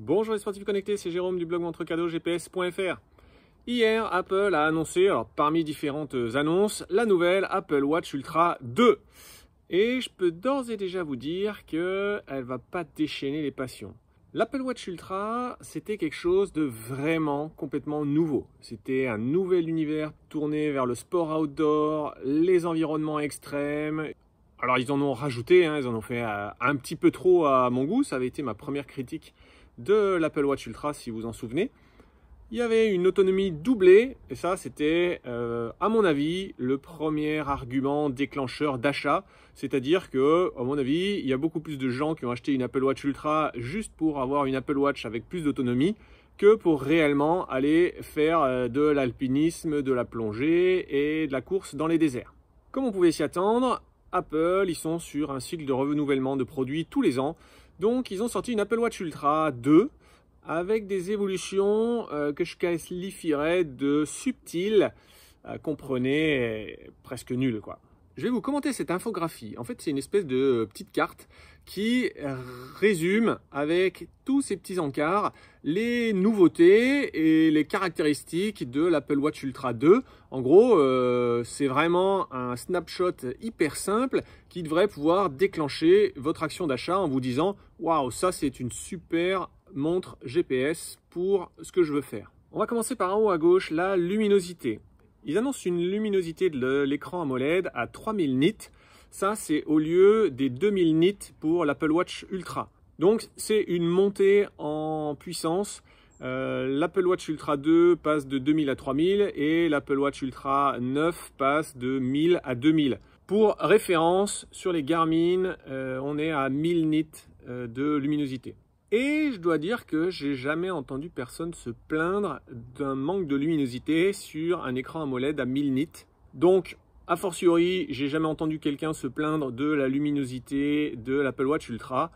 Bonjour les sportifs connectés, c'est Jérôme du blog montrecadosgps.fr. Hier, Apple a annoncé, alors parmi différentes annonces, la nouvelle Apple Watch Ultra 2. Et je peux d'ores et déjà vous dire qu'elle ne va pas déchaîner les passions. L'Apple Watch Ultra, c'était quelque chose de vraiment complètement nouveau. C'était un nouvel univers tourné vers le sport outdoor, les environnements extrêmes. Alors ils en ont rajouté, ils en ont fait un petit peu trop à mon goût. Ça avait été ma première critique de l'Apple Watch Ultra, si vous en souvenez. Il y avait une autonomie doublée, et ça c'était, à mon avis, le premier argument déclencheur d'achat. C'est-à-dire que, à mon avis, il y a beaucoup plus de gens qui ont acheté une Apple Watch Ultra juste pour avoir une Apple Watch avec plus d'autonomie que pour réellement aller faire de l'alpinisme, de la plongée et de la course dans les déserts. Comme on pouvait s'y attendre, Apple, ils sont sur un cycle de renouvellement de produits tous les ans. Donc, ils ont sorti une Apple Watch Ultra 2 avec des évolutions que je qualifierais de subtiles, comprenez, presque nulles, quoi. Je vais vous commenter cette infographie. En fait, c'est une espèce de petite carte qui résume avec tous ces petits encarts les nouveautés et les caractéristiques de l'Apple Watch Ultra 2. En gros, c'est vraiment un snapshot hyper simple qui devrait pouvoir déclencher votre action d'achat en vous disant « Waouh, ça c'est une super montre GPS pour ce que je veux faire ». On va commencer par en haut à gauche, la luminosité. Ils annoncent une luminosité de l'écran AMOLED à 3000 nits. Ça, c'est au lieu des 2000 nits pour l'Apple Watch Ultra. Donc, c'est une montée en puissance. L'Apple Watch Ultra 2 passe de 2000 à 3000 et l'Apple Watch Ultra 9 passe de 1000 à 2000. Pour référence, sur les Garmin, on est à 1000 nits de luminosité. Et je dois dire que j'ai jamais entendu personne se plaindre d'un manque de luminosité sur un écran AMOLED à 1000 nits. Donc, a fortiori, j'ai jamais entendu quelqu'un se plaindre de la luminosité de l'Apple Watch Ultra.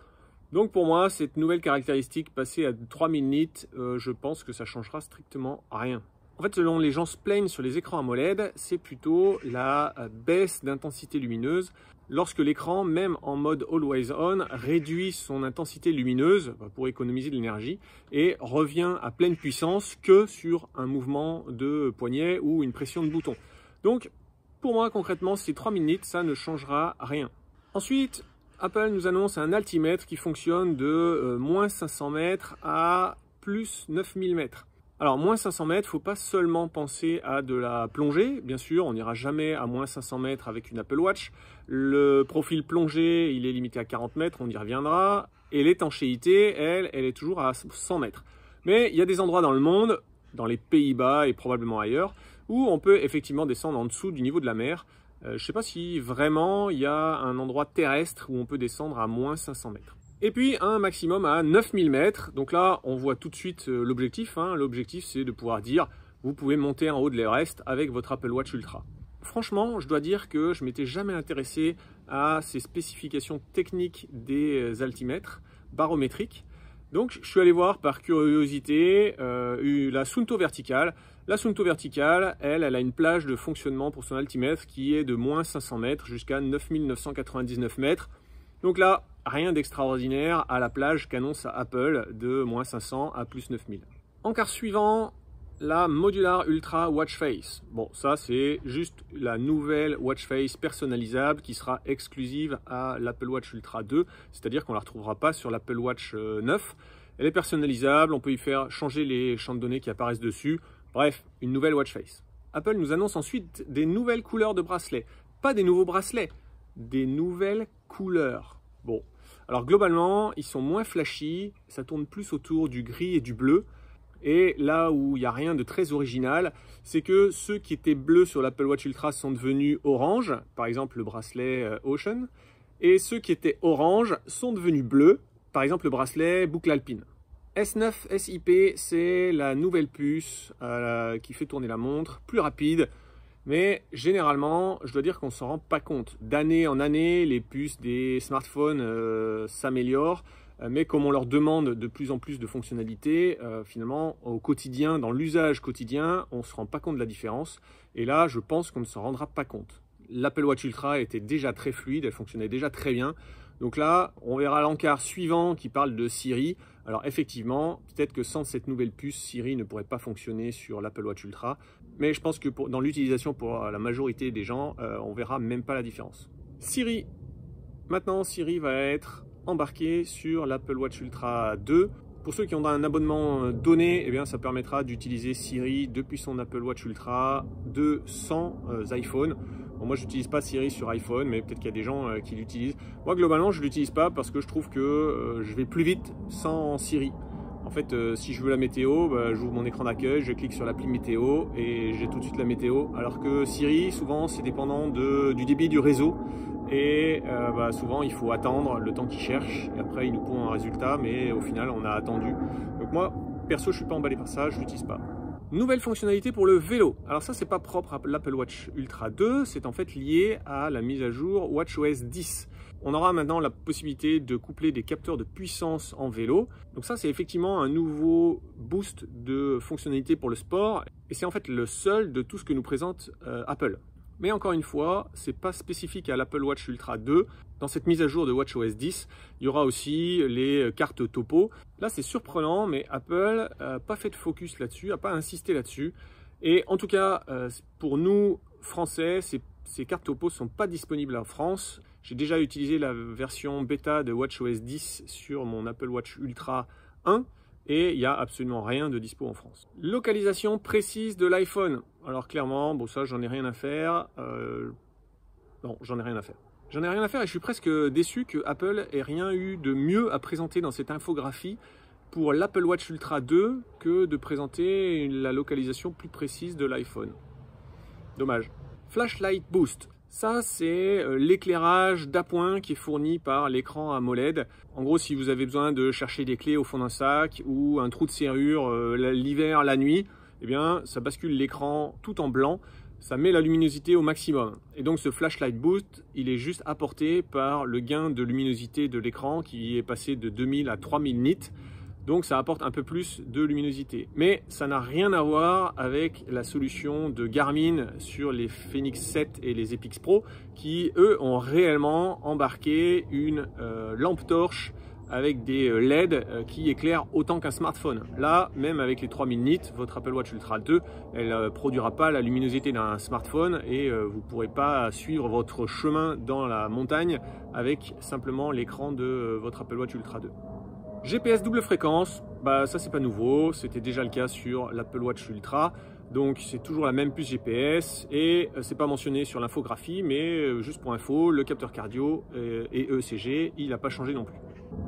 Donc pour moi, cette nouvelle caractéristique passée à 3000 nits, je pense que ça changera strictement rien. En fait, selon les gens se plaignent sur les écrans AMOLED, c'est plutôt la baisse d'intensité lumineuse. Lorsque l'écran, même en mode Always On, réduit son intensité lumineuse pour économiser de l'énergie et revient à pleine puissance que sur un mouvement de poignet ou une pression de bouton. Donc, pour moi, concrètement, ces 3000 nits, ça ne changera rien. Ensuite, Apple nous annonce un altimètre qui fonctionne de moins 500 mètres à plus 9000 mètres. Alors, moins 500 mètres, il ne faut pas seulement penser à de la plongée. Bien sûr, on n'ira jamais à moins 500 mètres avec une Apple Watch. Le profil plongée, il est limité à 40 mètres, on y reviendra. Et l'étanchéité, elle est toujours à 100 mètres. Mais il y a des endroits dans le monde, dans les Pays-Bas et probablement ailleurs, où on peut effectivement descendre en dessous du niveau de la mer. Je ne sais pas si vraiment il y a un endroit terrestre où on peut descendre à moins 500 mètres. Et puis un maximum à 9000 mètres. Donc là, on voit tout de suite l'objectif. L'objectif, c'est de pouvoir dire, vous pouvez monter en haut de l'Everest avec votre Apple Watch Ultra. Franchement, je dois dire que je m'étais jamais intéressé à ces spécifications techniques des altimètres barométriques. Donc, je suis allé voir par curiosité la Suunto verticale. La Suunto verticale, elle a une plage de fonctionnement pour son altimètre qui est de moins 500 mètres jusqu'à 9999 mètres. Donc là, rien d'extraordinaire à la plage qu'annonce Apple de moins 500 à plus 9000. Encart suivant, la Modular Ultra Watch Face. Bon, ça c'est juste la nouvelle watch face personnalisable qui sera exclusive à l'Apple Watch Ultra 2, c'est-à-dire qu'on ne la retrouvera pas sur l'Apple Watch 9. Elle est personnalisable, on peut y faire changer les champs de données qui apparaissent dessus. Bref, une nouvelle watch face. Apple nous annonce ensuite des nouvelles couleurs de bracelets. Pas des nouveaux bracelets, des nouvelles couleurs. Bon, alors globalement, ils sont moins flashy, ça tourne plus autour du gris et du bleu. Et là où il n'y a rien de très original, c'est que ceux qui étaient bleus sur l'Apple Watch Ultra sont devenus orange, par exemple le bracelet Ocean, et ceux qui étaient orange sont devenus bleus, par exemple le bracelet boucle alpine. S9 SIP, c'est la nouvelle puce qui fait tourner la montre, plus rapide, mais généralement, je dois dire qu'on ne s'en rend pas compte. D'année en année, les puces des smartphones s'améliorent, mais comme on leur demande de plus en plus de fonctionnalités, finalement, au quotidien, dans l'usage quotidien, on ne se rend pas compte de la différence. Et là, je pense qu'on ne s'en rendra pas compte. L'Apple Watch Ultra était déjà très fluide, elle fonctionnait déjà très bien. Donc là, on verra l'encart suivant qui parle de Siri. Alors effectivement, peut-être que sans cette nouvelle puce, Siri ne pourrait pas fonctionner sur l'Apple Watch Ultra. Mais je pense que dans l'utilisation pour la majorité des gens, on verra même pas la différence. Siri. Maintenant, Siri va être embarqué sur l'Apple Watch Ultra 2. Pour ceux qui ont un abonnement donné, eh bien, ça permettra d'utiliser Siri depuis son Apple Watch Ultra 2 sans iPhone. Bon, moi, je n'utilise pas Siri sur iPhone, mais peut-être qu'il y a des gens qui l'utilisent. Moi, globalement, je ne l'utilise pas parce que je trouve que je vais plus vite sans Siri. En fait, si je veux la météo, j'ouvre mon écran d'accueil, je clique sur l'appli météo et j'ai tout de suite la météo. Alors que Siri, souvent, c'est dépendant du débit du réseau. Et souvent, il faut attendre le temps qu'il cherche. Et après, il nous pond un résultat, mais au final, on a attendu. Donc moi, perso, je ne suis pas emballé par ça, je ne l'utilise pas. Nouvelle fonctionnalité pour le vélo. Alors ça, c'est pas propre à l'Apple Watch Ultra 2, c'est en fait lié à la mise à jour WatchOS 10. On aura maintenant la possibilité de coupler des capteurs de puissance en vélo. Donc ça, c'est effectivement un nouveau boost de fonctionnalité pour le sport. Et c'est en fait le seul de tout ce que nous présente Apple. Mais encore une fois, ce n'est pas spécifique à l'Apple Watch Ultra 2. Dans cette mise à jour de WatchOS 10, il y aura aussi les cartes topo. Là, c'est surprenant, mais Apple n'a pas fait de focus là-dessus, n'a pas insisté là-dessus. Et en tout cas, pour nous, Français, ces cartes topo ne sont pas disponibles en France. J'ai déjà utilisé la version bêta de WatchOS 10 sur mon Apple Watch Ultra 1. Et il n'y a absolument rien de dispo en France. Localisation précise de l'iPhone. Alors clairement, bon ça j'en ai rien à faire. Non, j'en ai rien à faire. J'en ai rien à faire et je suis presque déçu que Apple ait rien eu de mieux à présenter dans cette infographie pour l'Apple Watch Ultra 2 que de présenter la localisation plus précise de l'iPhone. Dommage. Flashlight Boost. Ça, c'est l'éclairage d'appoint qui est fourni par l'écran AMOLED. En gros, si vous avez besoin de chercher des clés au fond d'un sac ou un trou de serrure l'hiver, la nuit, eh bien, ça bascule l'écran tout en blanc. Ça met la luminosité au maximum. Et donc, ce Flashlight Boost, il est juste apporté par le gain de luminosité de l'écran qui est passé de 2000 à 3000 nits. Donc ça apporte un peu plus de luminosité. Mais ça n'a rien à voir avec la solution de Garmin sur les Fenix 7 et les Epix Pro qui, eux, ont réellement embarqué une lampe torche avec des LED qui éclairent autant qu'un smartphone. Là, même avec les 3000 nits, votre Apple Watch Ultra 2, elle ne produira pas la luminosité d'un smartphone et vous ne pourrez pas suivre votre chemin dans la montagne avec simplement l'écran de votre Apple Watch Ultra 2. GPS double fréquence, ça c'est pas nouveau, c'était déjà le cas sur l'Apple Watch Ultra, donc c'est toujours la même puce GPS et c'est pas mentionné sur l'infographie, mais juste pour info, le capteur cardio et ECG, il n'a pas changé non plus.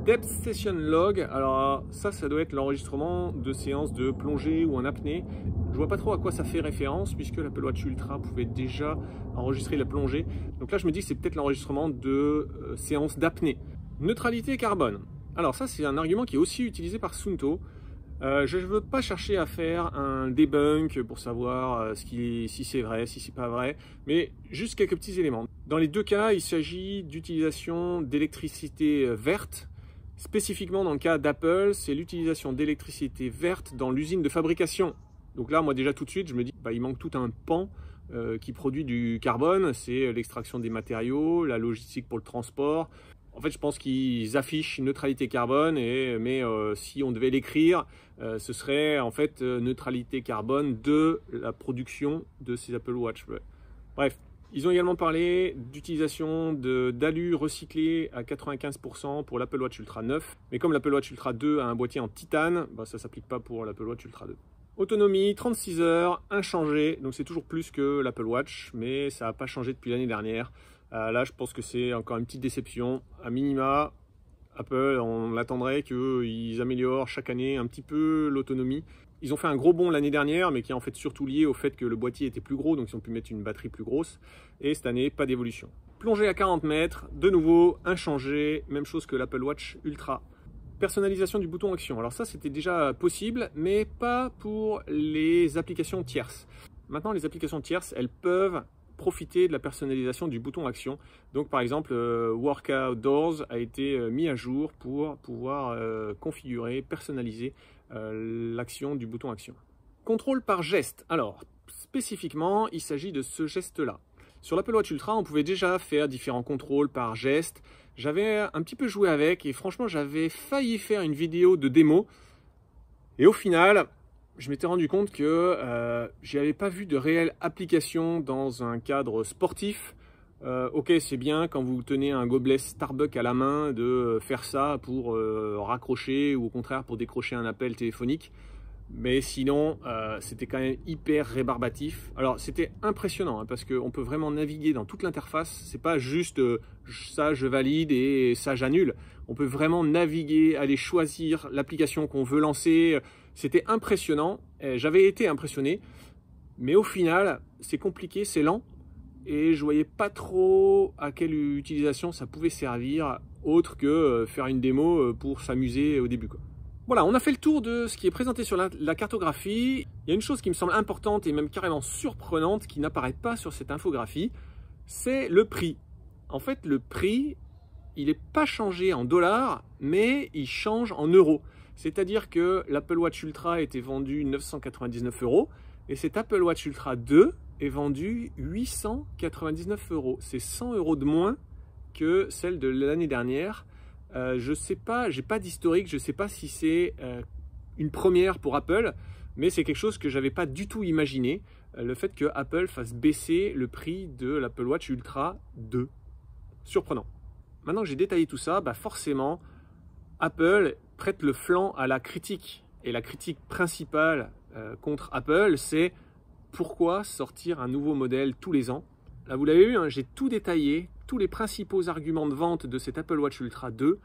Depth Session Log, alors ça doit être l'enregistrement de séances de plongée ou en apnée. Je vois pas trop à quoi ça fait référence puisque l'Apple Watch Ultra pouvait déjà enregistrer la plongée. Donc là je me dis que c'est peut-être l'enregistrement de séances d'apnée. Neutralité carbone. Alors ça, c'est un argument qui est aussi utilisé par Suunto. Je ne veux pas chercher à faire un debunk pour savoir si c'est vrai, si c'est pas vrai, mais juste quelques petits éléments. Dans les deux cas, il s'agit d'utilisation d'électricité verte. Spécifiquement dans le cas d'Apple, c'est l'utilisation d'électricité verte dans l'usine de fabrication. Donc là, moi déjà tout de suite, je me dis il manque tout un pan qui produit du carbone. C'est l'extraction des matériaux, la logistique pour le transport. En fait, je pense qu'ils affichent neutralité carbone, mais si on devait l'écrire, ce serait en fait neutralité carbone de la production de ces Apple Watch. Bref, ils ont également parlé d'utilisation d'alu recyclé à 95% pour l'Apple Watch Ultra 9. Mais comme l'Apple Watch Ultra 2 a un boîtier en titane, ça ne s'applique pas pour l'Apple Watch Ultra 2. Autonomie, 36 heures, inchangée. Donc c'est toujours plus que l'Apple Watch, mais ça n'a pas changé depuis l'année dernière. Là, je pense que c'est encore une petite déception. À minima, Apple, on attendrait qu'ils améliorent chaque année un petit peu l'autonomie. Ils ont fait un gros bond l'année dernière, mais qui est en fait surtout lié au fait que le boîtier était plus gros, donc ils ont pu mettre une batterie plus grosse. Et cette année, pas d'évolution. Plongée à 40 mètres, de nouveau, inchangé, même chose que l'Apple Watch Ultra. Personnalisation du bouton action. Alors ça, c'était déjà possible, mais pas pour les applications tierces. Maintenant, les applications tierces, elles peuvent profiter de la personnalisation du bouton action. Donc par exemple, Workout Doors a été mis à jour pour pouvoir configurer, personnaliser l'action du bouton action. Contrôle par geste. Alors spécifiquement, il s'agit de ce geste-là. Sur l'Apple Watch Ultra, on pouvait déjà faire différents contrôles par geste, J'avais un petit peu joué avec et franchement, j'avais failli faire une vidéo de démo. Et au final, je m'étais rendu compte que j'y avais pas vu de réelle application dans un cadre sportif. Ok, c'est bien quand vous tenez un gobelet Starbucks à la main de faire ça pour raccrocher ou au contraire pour décrocher un appel téléphonique. Mais sinon, c'était quand même hyper rébarbatif. Alors, c'était impressionnant hein, parce qu'on peut vraiment naviguer dans toute l'interface. C'est pas juste ça, je valide et ça, j'annule. On peut vraiment naviguer, aller choisir l'application qu'on veut lancer. C'était impressionnant. J'avais été impressionné. Mais au final, c'est compliqué, c'est lent. Et je voyais pas trop à quelle utilisation ça pouvait servir, autre que faire une démo pour s'amuser au début, quoi. Voilà, on a fait le tour de ce qui est présenté sur la cartographie. Il y a une chose qui me semble importante et même carrément surprenante qui n'apparaît pas sur cette infographie, c'est le prix. En fait, le prix, il n'est pas changé en dollars, mais il change en euros. C'est-à-dire que l'Apple Watch Ultra était vendu 999 € et cet Apple Watch Ultra 2 est vendu 899 €. C'est 100 € de moins que celle de l'année dernière. Je sais pas, j'ai pas d'historique, je sais pas si c'est une première pour Apple, mais c'est quelque chose que j'avais pas du tout imaginé, le fait que Apple fasse baisser le prix de l'Apple Watch Ultra 2. Surprenant. Maintenant que j'ai détaillé tout ça, forcément, Apple prête le flanc à la critique. Et la critique principale contre Apple, c'est pourquoi sortir un nouveau modèle tous les ans. Là, vous l'avez vu, hein, j'ai tout détaillé, tous les principaux arguments de vente de cet Apple Watch Ultra 2.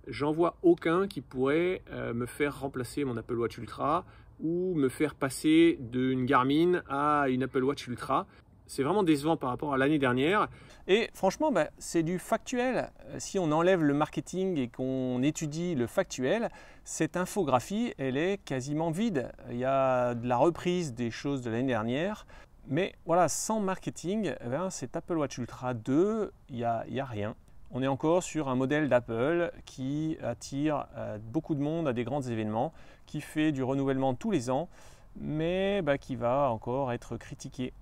J'en vois aucun qui pourrait me faire remplacer mon Apple Watch Ultra ou me faire passer d'une Garmin à une Apple Watch Ultra. C'est vraiment décevant par rapport à l'année dernière. Et franchement, c'est du factuel. Si on enlève le marketing et qu'on étudie le factuel, cette infographie, elle est quasiment vide. Il y a de la reprise des choses de l'année dernière. Mais voilà, sans marketing, cet Apple Watch Ultra 2, il n'y a rien. On est encore sur un modèle d'Apple qui attire beaucoup de monde à des grands événements, qui fait du renouvellement tous les ans, mais qui va encore être critiqué.